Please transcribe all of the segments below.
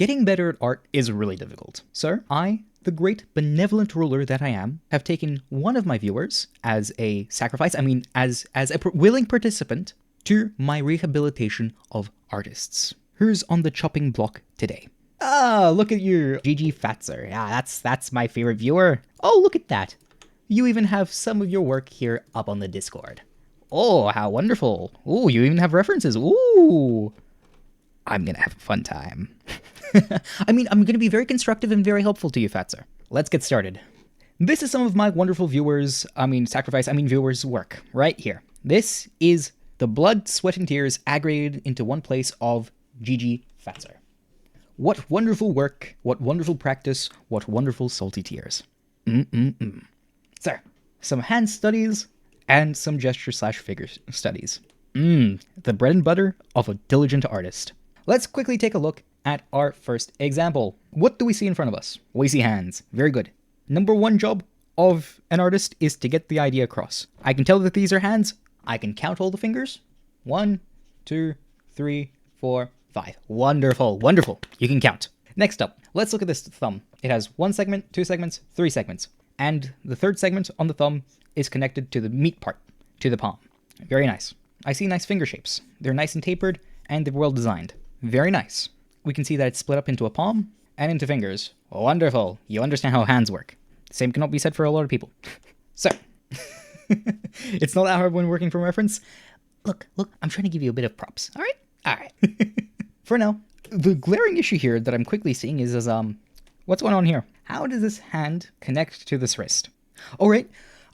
Getting better at art is really difficult. So I, the great benevolent ruler that I am, have taken one of my viewers as a sacrifice, as a willing participant to my rehabilitation of artists. Who's on the chopping block today? Ah, look at you, GGfazo. Yeah, that's my favorite viewer. Oh, look at that. You even have some of your work here up on the Discord. Oh, how wonderful. Oh, you even have references. Ooh. I'm gonna have a fun time. I'm gonna be very constructive and very helpful to you, Fatser. Let's get started. This is some of my wonderful viewers, viewers' work, right here. This is the blood, sweat, and tears aggregated into one place of GGfazo. What wonderful work, what wonderful practice, what wonderful salty tears. So, some hand studies and some gesture/figure studies. The bread and butter of a diligent artist. Let's quickly take a look at our first example. What do we see in front of us? We see hands. Very good. Number one job of an artist is to get the idea across. I can tell that these are hands. I can count all the fingers. 1, 2, 3, 4, 5. Wonderful, wonderful. You can count. Next up, let's look at this thumb. It has 1 segment, 2 segments, 3 segments. And the third segment on the thumb is connected to the meat part, to the palm. Very nice. I see nice finger shapes. They're nice and tapered, and they're well designed. Very nice. We can see that it's split up into a palm and into fingers. Wonderful. You understand how hands work. The same cannot be said for a lot of people. So, it's not that hard when working from reference. Look, I'm trying to give you a bit of props. All right. For now, the glaring issue here that I'm quickly seeing is what's going on here? How does this hand connect to this wrist? All right,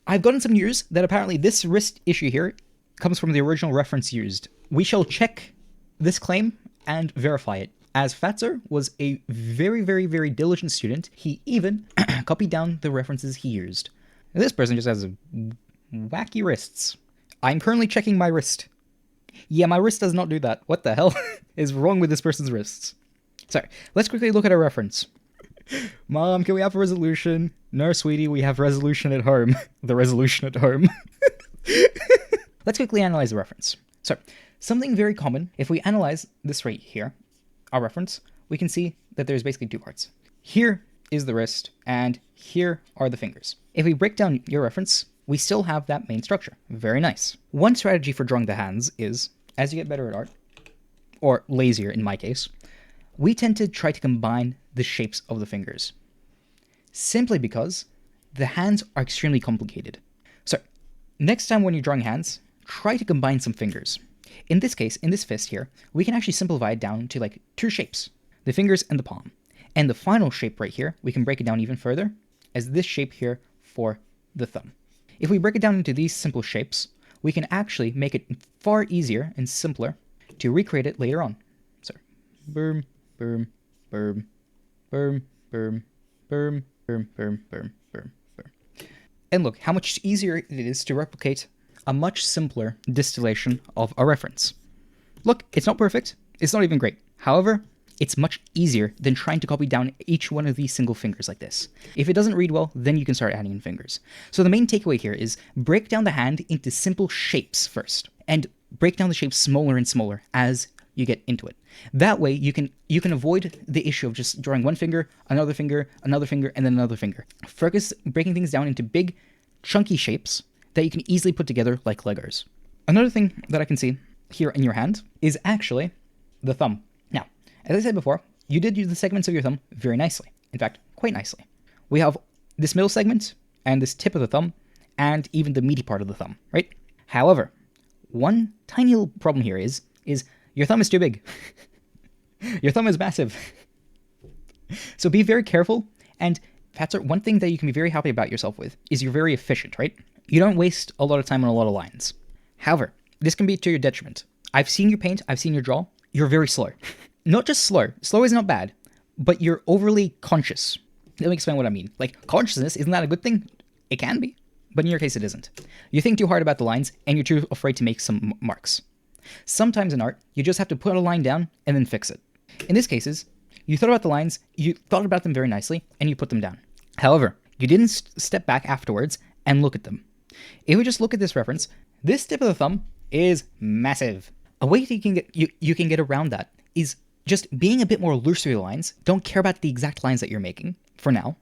I've gotten some news that apparently this wrist issue here comes from the original reference used. We shall check this claim and verify it. As Fatser was a very, very, very diligent student, he even copied down the references he used. And this person just has wacky wrists. I'm currently checking my wrist. Yeah, my wrist does not do that. What the hell is wrong with this person's wrists? Sorry, let's quickly look at our reference. Mom, can we have a resolution? No, sweetie, we have resolution at home. The resolution at home. Let's quickly analyze the reference. So, something very common, if we analyze this right here, our reference, we can see that there's basically 2 parts. Here is the wrist, and here are the fingers. If we break down your reference, we still have that main structure. Very nice. One strategy for drawing the hands is, as you get better at art, or lazier in my case, we tend to try to combine the shapes of the fingers. Simply because the hands are extremely complicated. So, next time when you're drawing hands, try to combine some fingers. In this case, in this fist here, we can actually simplify it down to like 2 shapes, the fingers and the palm. And the final shape right here, we can break it down even further as this shape here for the thumb. If we break it down into these simple shapes, we can actually make it far easier and simpler to recreate it later on. So, boom, boom, boom, boom, boom, boom, boom, boom, boom, boom, boom. And look how much easier it is to replicate a much simpler distillation of a reference. Look, it's not perfect. It's not even great. However, it's much easier than trying to copy down each one of these single fingers like this. If it doesn't read well, then you can start adding in fingers. So the main takeaway here is break down the hand into simple shapes first, and break down the shapes smaller and smaller as you get into it. That way, you can avoid the issue of just drawing one finger, and then another finger. Focus breaking things down into big, chunky shapes that you can easily put together like Legos. Another thing that I can see here in your hand is actually the thumb. Now, as I said before, you did use the segments of your thumb very nicely. In fact, quite nicely. We have this middle segment and this tip of the thumb and even the meaty part of the thumb, right? However, one tiny little problem here is your thumb is too big. Your thumb is massive. So be very careful. And Fatser, one thing that you can be very happy about yourself with is you're very efficient, right? You don't waste a lot of time on a lot of lines. However, this can be to your detriment. I've seen you paint, I've seen you draw. You're very slow. Not just slow. Slow is not bad, but you're overly conscious. Let me explain what I mean. Like, consciousness, isn't that a good thing? It can be, but in your case it isn't. You think too hard about the lines, and you're too afraid to make some marks. Sometimes in art, you just have to put a line down and then fix it. In these cases, you thought about the lines, you thought about them very nicely, and you put them down. However, you didn't step back afterwards and look at them. If we just look at this reference, this tip of the thumb is massive. A way that you can get around that is just being a bit more loose through the lines, don't care about the exact lines that you're making for now,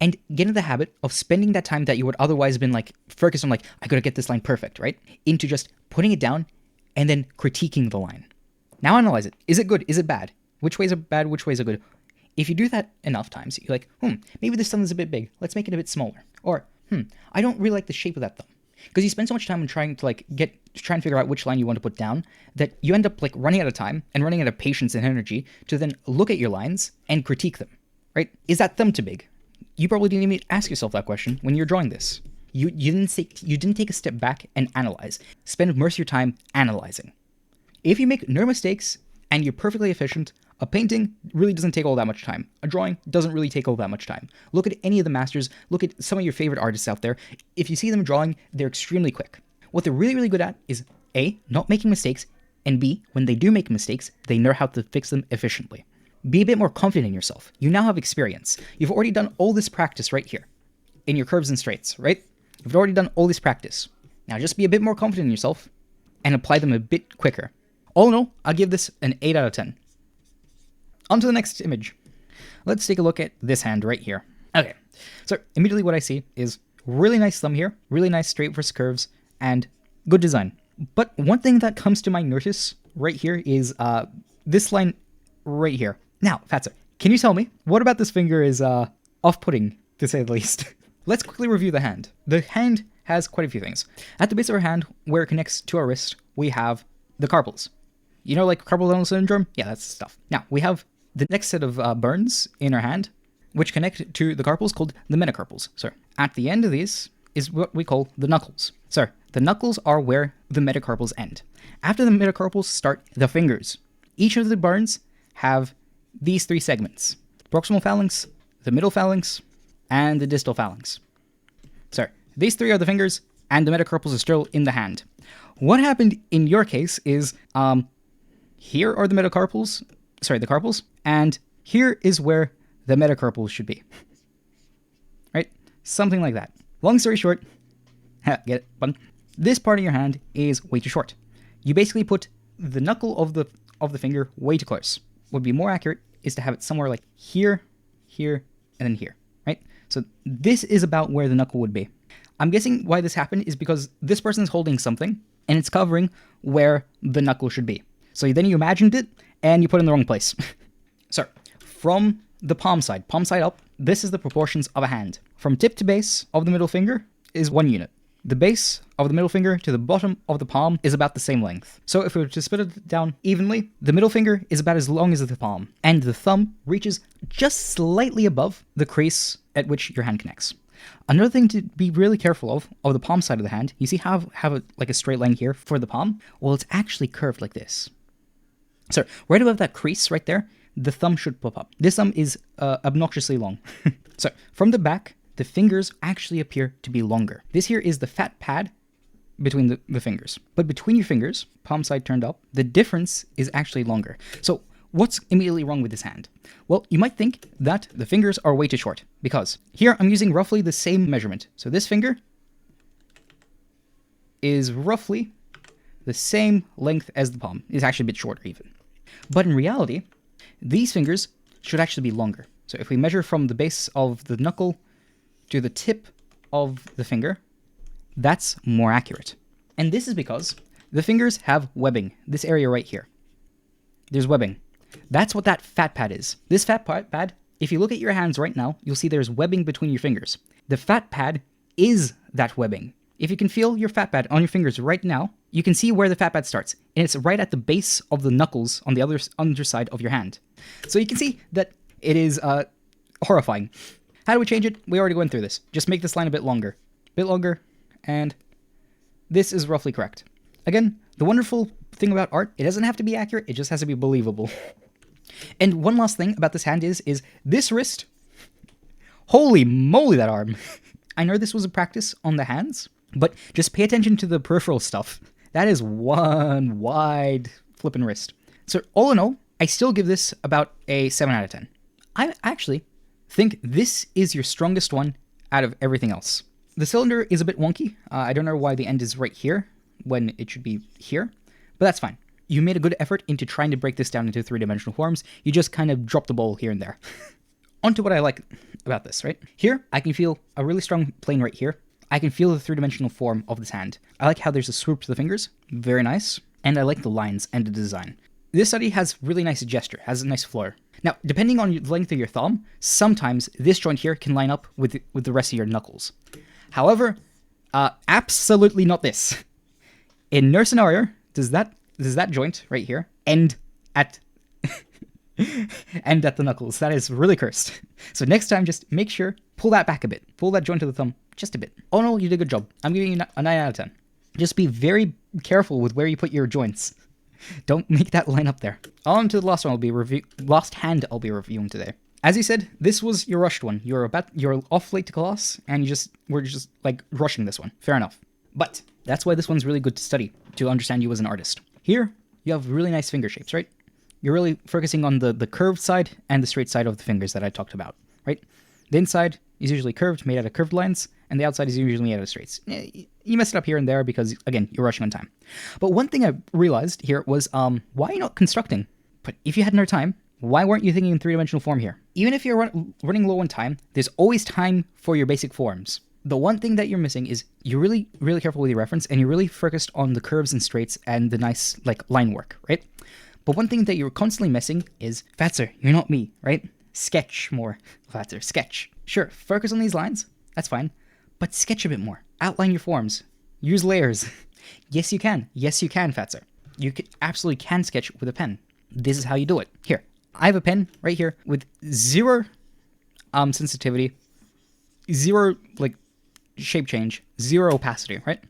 and get into the habit of spending that time that you would otherwise have been like focused on like, I gotta get this line perfect, right? Into just putting it down and then critiquing the line. Now analyze it. Is it good? Is it bad? Which ways are bad? Which ways are good? If you do that enough times, you're like, maybe this thumb is a bit big. Let's make it a bit smaller. Or, I don't really like the shape of that thumb. Because you spend so much time on trying to try and figure out which line you want to put down that you end up like running out of time and running out of patience and energy to then look at your lines and critique them, right? Is that thumb too big? You probably didn't even ask yourself that question when you're drawing this. You didn't take a step back and analyze. Spend most of your time analyzing. If you make no mistakes and you're perfectly efficient, a painting really doesn't take all that much time. A drawing doesn't really take all that much time. Look at any of the masters. Look at some of your favorite artists out there. If you see them drawing, they're extremely quick. What they're really, really good at is A, not making mistakes, and B, when they do make mistakes, they know how to fix them efficiently. Be a bit more confident in yourself. You now have experience. You've already done all this practice right here in your curves and straights, right? You've already done all this practice. Now just be a bit more confident in yourself and apply them a bit quicker. All in all, I'll give this an 8 out of 10. On to the next image. Let's take a look at this hand right here. Okay, so immediately what I see is really nice thumb here, really nice straight versus curves, and good design. But one thing that comes to my notice right here is this line right here. Now, Fatso, can you tell me, what about this finger is off-putting, to say the least? Let's quickly review the hand. The hand has quite a few things. At the base of our hand, where it connects to our wrist, we have the carpals. You know, like carpal tunnel syndrome? Yeah, that's stuff. Now, we have the next set of burns in our hand, which connect to the carpals called the metacarpals. So, at the end of these is what we call the knuckles. So, the knuckles are where the metacarpals end. After the metacarpals start the fingers. Each of the burns have these three segments: the proximal phalanx, the middle phalanx, and the distal phalanx. So, these three are the fingers, and the metacarpals are still in the hand. What happened in your case is, here are the carpals, and here is where the metacarpals should be. Right? Something like that. Long story short, get it? Fun. This part of your hand is way too short. You basically put the knuckle of the finger way too close. What would be more accurate is to have it somewhere like here, here, and then here, right? So this is about where the knuckle would be. I'm guessing why this happened is because this person is holding something, and it's covering where the knuckle should be. So then you imagined it, and you put it in the wrong place. So, from the palm side up, this is the proportions of a hand. From tip to base of the middle finger is 1 unit. The base of the middle finger to the bottom of the palm is about the same length. So if we were to split it down evenly, the middle finger is about as long as the palm, and the thumb reaches just slightly above the crease at which your hand connects. Another thing to be really careful of the palm side of the hand, you see how have like a straight line here for the palm? Well, it's actually curved like this. So right above that crease right there, the thumb should pop up. This thumb is obnoxiously long. So from the back, the fingers actually appear to be longer. This here is the fat pad between the fingers. But between your fingers, palm side turned up, the difference is actually longer. So what's immediately wrong with this hand? Well, you might think that the fingers are way too short, because here I'm using roughly the same measurement. So this finger is roughly the same length as the palm. It's actually a bit shorter even. But in reality, these fingers should actually be longer. So if we measure from the base of the knuckle to the tip of the finger, that's more accurate. And this is because the fingers have webbing, this area right here. There's webbing. That's what that fat pad is. This fat pad, if you look at your hands right now, you'll see there's webbing between your fingers. The fat pad is that webbing. If you can feel your fat pad on your fingers right now, you can see where the fat pad starts, and it's right at the base of the knuckles on the other underside of your hand. So you can see that it is horrifying. How do we change it? We already went through this. Just make this line a bit longer, and this is roughly correct. Again, the wonderful thing about art, it doesn't have to be accurate, it just has to be believable. And one last thing about this hand is this wrist, holy moly that arm. I know this was a practice on the hands, but just pay attention to the peripheral stuff. That is one wide flippin' wrist. So all in all, I still give this about a 7 out of 10. I actually think this is your strongest one out of everything else. The cylinder is a bit wonky. I don't know why the end is right here when it should be here, but that's fine. you made a good effort into trying to break this down into three-dimensional forms. You just kind of dropped the ball here and there. Onto what I like about this, right? Here, I can feel a really strong plane right here. I can feel the three-dimensional form of this hand. I like how there's a swoop to the fingers. Very nice. And I like the lines and the design. This study has really nice gesture, has a nice floor. Now, depending on the length of your thumb, sometimes this joint here can line up with the rest of your knuckles. However, absolutely not this. In no scenario does that joint right here end at end at the knuckles. That is really cursed. So next time, just make sure, pull that back a bit. Pull that joint of the thumb just a bit. Oh no, you did a good job. I'm giving you a 9 out of 10. Just be very careful with where you put your joints. Don't make that line up there. On to the last one last hand I'll be reviewing today. As you said, this was your rushed one. You're off late to class, and we're just like rushing this one. Fair enough. But that's why this one's really good to study, to understand you as an artist. Here, you have really nice finger shapes, right? You're really focusing on the curved side and the straight side of the fingers that I talked about, right? The inside is usually curved, made out of curved lines, and the outside is usually made out of straights. You mess it up here and there because, again, you're rushing on time. But one thing I realized here was, why are you not constructing? But if you had more time, why weren't you thinking in three-dimensional form here? Even if you're running low on time, there's always time for your basic forms. The one thing that you're missing is you're really, really careful with your reference, and you're really focused on the curves and straights and the nice, like, line work, right? But one thing that you're constantly missing is, Fatser, you're not me, right? Sketch more, Fatser, sketch. Sure, focus on these lines, that's fine, but sketch a bit more. Outline your forms. Use layers. Yes, you can. Yes, you can, Fatser. You absolutely can sketch with a pen. This is how you do it. Here, I have a pen right here with zero sensitivity, zero, like, shape change, zero opacity, right?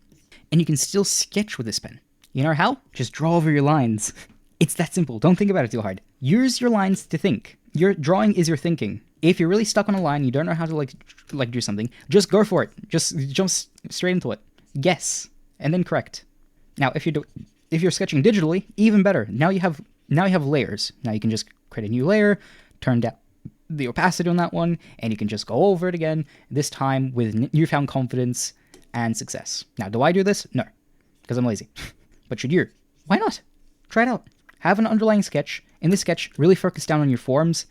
And you can still sketch with this pen. You know how? Just draw over your lines. It's that simple. Don't think about it too hard. Use your lines to think. Your drawing is your thinking. If you're really stuck on a line, you don't know how to like do something, just go for it. Just jump straight into it. Guess and then correct. Now, if you're sketching digitally, even better. Now you have layers. Now you can just create a new layer, turn down the opacity on that one, and you can just go over it again, this time with newfound confidence and success. Now, do I do this? No, because I'm lazy. But should you? Why not? Try it out. Have an underlying sketch. In this sketch, really focus down on your forms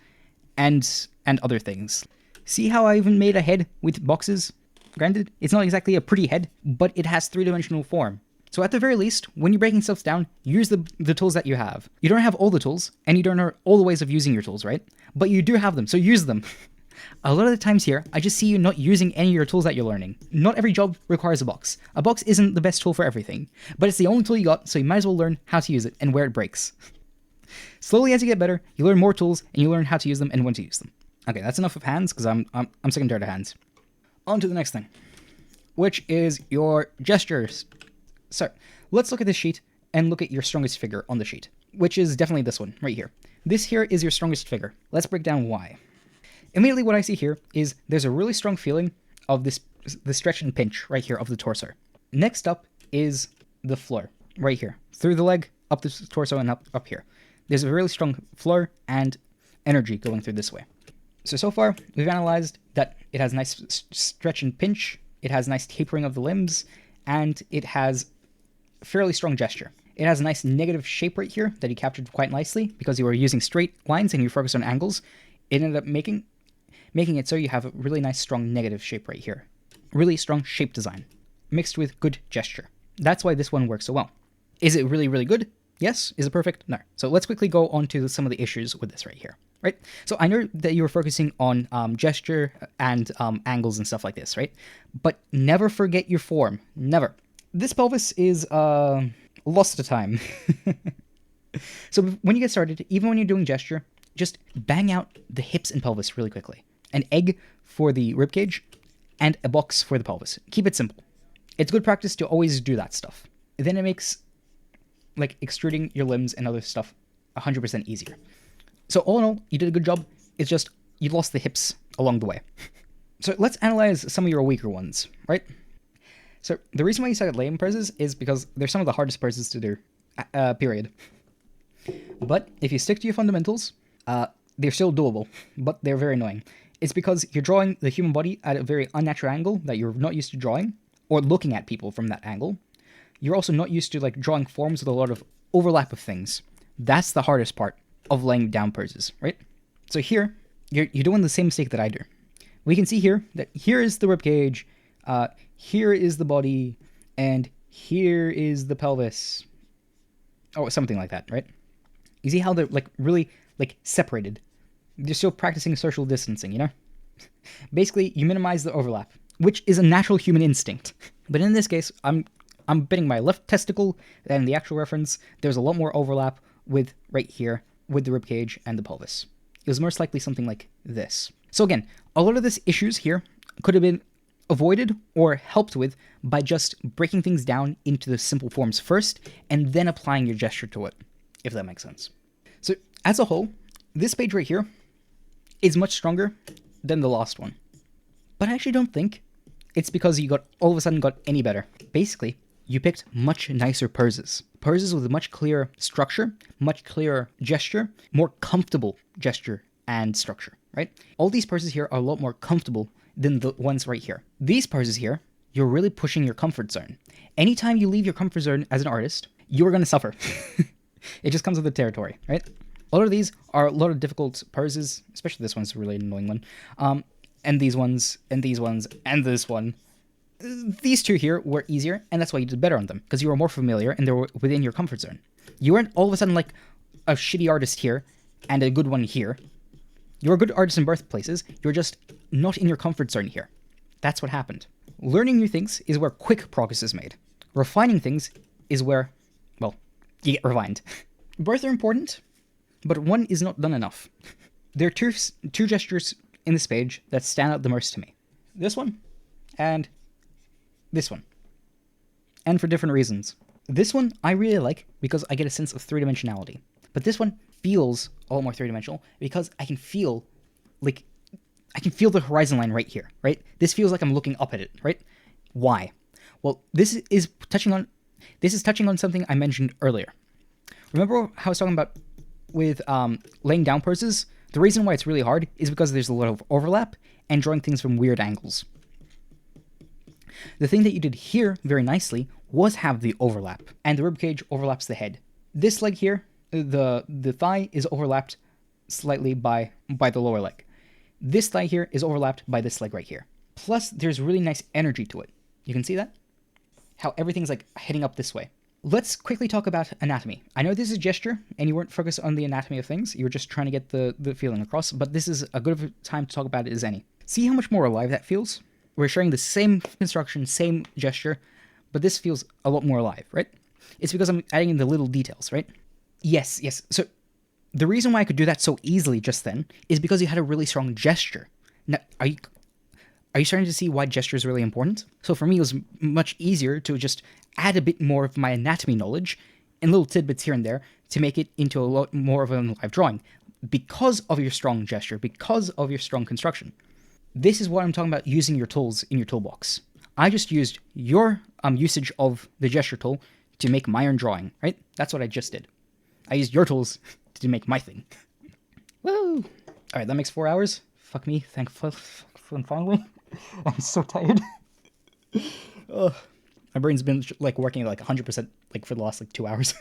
and other things. See how I even made a head with boxes? Granted, it's not exactly a pretty head, but it has three-dimensional form. So at the very least, when you're breaking stuff down, use the tools that you have. You don't have all the tools, and you don't know all the ways of using your tools, right? But you do have them, so use them. A lot of the times here, I just see you not using any of your tools that you're learning. Not every job requires a box. A box isn't the best tool for everything, but it's the only tool you got, so you might as well learn how to use it and where it breaks. Slowly as you get better, you learn more tools, and you learn how to use them and when to use them. Okay, that's enough of hands, because I'm sick and tired of hands. On to the next thing, which is your gestures. So, let's look at this sheet and look at your strongest figure on the sheet, which is definitely this one, right here. This here is your strongest figure. Let's break down why. Immediately what I see here is there's a really strong feeling of the stretch and pinch right here of the torso. Next up is the floor, right here. Through the leg, up the torso, and up here. There's a really strong flow and energy going through this way. So far, we've analyzed that it has nice stretch and pinch, it has nice tapering of the limbs, and it has fairly strong gesture. It has a nice negative shape right here that you captured quite nicely because you were using straight lines and you focused on angles. It ended up making it so you have a really nice strong negative shape right here. Really strong shape design, mixed with good gesture. That's why this one works so well. Is it really, really good? Yes. Is it perfect? No. So let's quickly go on to some of the issues with this right here. Right? So I know that you were focusing on gesture and angles and stuff like this, right? But never forget your form. Never. This pelvis is lost to time. So when you get started, even when you're doing gesture, just bang out the hips and pelvis really quickly. An egg for the ribcage and a box for the pelvis. Keep it simple. It's good practice to always do that stuff. Then it makes like extruding your limbs and other stuff 100% easier. So all in all, you did a good job. It's just you lost the hips along the way. So let's analyze some of your weaker ones, right? So the reason why you suck at laying poses is because they're some of the hardest poses to do, period. But if you stick to your fundamentals, they're still doable, but they're very annoying. It's because you're drawing the human body at a very unnatural angle that you're not used to drawing, or looking at people from that angle. You're also not used to like drawing forms with a lot of overlap of things. That's the hardest part of laying down poses, right? So here, you're doing the same mistake that I do. We can see here that here is the ribcage, here is the body, and here is the pelvis. Oh, something like that, right? You see how they're like really like separated. You're still practicing social distancing, you know? Basically, you minimize the overlap, which is a natural human instinct. But in this case, I'm betting my left testicle, and in the actual reference, there's a lot more overlap with right here, with the ribcage and the pelvis. It was most likely something like this. So again, a lot of these issues here could have been avoided or helped with by just breaking things down into the simple forms first, and then applying your gesture to it, if that makes sense. So as a whole, this page right here is much stronger than the last one. But I actually don't think it's because you all of a sudden got any better. Basically, you picked much nicer poses. Poses with a much clearer structure, much clearer gesture, more comfortable gesture and structure, right? All these poses here are a lot more comfortable than the ones right here. These poses here, you're really pushing your comfort zone. Anytime you leave your comfort zone as an artist, you are going to suffer. It just comes with the territory, right? A lot of these are a lot of difficult poses, especially this one's a really annoying one. And these ones, and these ones, and this one. These two here were easier, and that's why you did better on them, because you were more familiar and they were within your comfort zone. You weren't all of a sudden like a shitty artist here and a good one here. You're a good artist in both places, you're just not in your comfort zone here. That's what happened. Learning new things is where quick progress is made. Refining things is where, well, you get refined. Both are important, but one is not done enough. There are two gestures in this page that stand out the most to me. This one, and this one. And for different reasons. This one I really like because I get a sense of three-dimensionality. But this one feels a lot more three-dimensional because I can feel the horizon line right here, right? This feels like I'm looking up at it, right? Why? Well, this is touching on something I mentioned earlier. Remember how I was talking about with laying down poses? The reason why it's really hard is because there's a lot of overlap and drawing things from weird angles. The thing that you did here very nicely was have the overlap, and the ribcage overlaps the head. This leg here, the thigh is overlapped slightly by the lower leg. This thigh here is overlapped by this leg right here. Plus, there's really nice energy to it. You can see that? How everything's like heading up this way. Let's quickly talk about anatomy. I know this is gesture, and you weren't focused on the anatomy of things. You were just trying to get the feeling across, but this is a good time to talk about it as any. See how much more alive that feels? We're sharing the same construction, same gesture, but this feels a lot more alive, right? It's because I'm adding in the little details, right? Yes. So the reason why I could do that so easily just then is because you had a really strong gesture. Now, are you starting to see why gesture is really important? So for me, it was much easier to just add a bit more of my anatomy knowledge and little tidbits here and there to make it into a lot more of a live drawing because of your strong gesture, because of your strong construction. This is what I'm talking about using your tools in your toolbox. I just used your usage of the gesture tool to make my own drawing, right? That's what I just did. I used your tools to make my thing. Woo! Alright, that makes 4 hours. Fuck me, finally. I'm so tired. My brain's been like working at like 100% like for the last like 2 hours.